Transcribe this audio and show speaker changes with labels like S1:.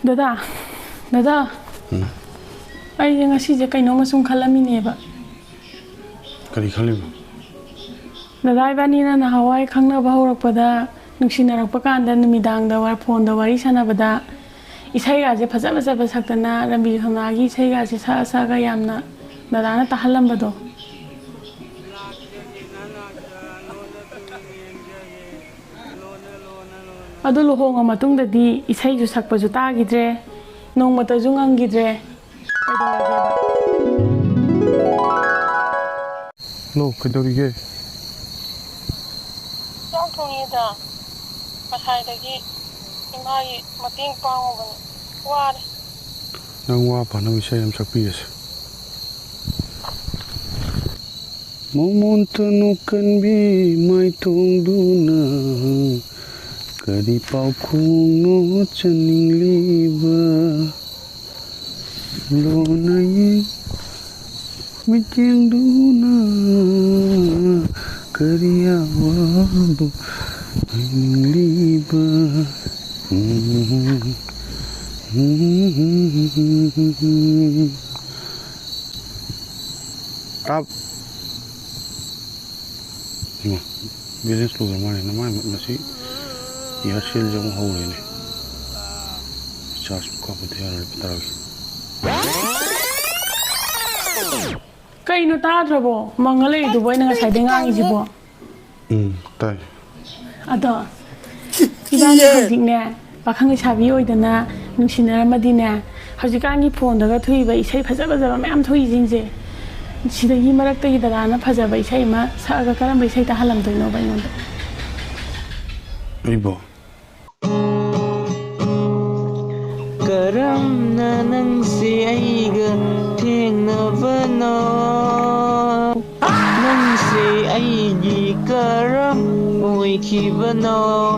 S1: Dada, Dada. Ay yang asi je kaino masung khalami ba.
S2: Kari khaliba.
S1: Dada ibani na hawai khangna ba horakpada nungsinarappa kanda numidang da war phone da wari sanabada isai ga je phaja phaja saktana rambi thonagi isai ga je sa sa ga yamna dada na tahalambado. Adu luhonga matungdadi isai ju sakpa ju tagidre nongmata ju ngangidre kaidawageba
S2: Lo kaidawrige
S1: Chak thongida masaidagi imagi mating pangobani ware
S2: nang wa pa na isai am sakpiyas Momontanu kanbi mai tongduna Kari pau khung chaning liba Lona yi mityang duna Kari awabu chaning liba Up Ima, business lu gamane namai masih Yasil jam hole ni. Charge ko pa tiar le pataragi.
S1: Kaino tadrabo mangale du boy na ngasai dengang ijibo.
S2: Tai.
S1: Ado. Ibani hojikne pakhang chabi oidana nungsinaramadine hojikangi phone daga thuiba isai phaja phaja mayam thui jinje. Sida hi marakta gi dana phaja ba isai ma saga karam ba isai ta halam doino ba ngonda.
S2: Ibo.
S3: Karamna nang si aiga thengnabano nang si aigi karam oikhibano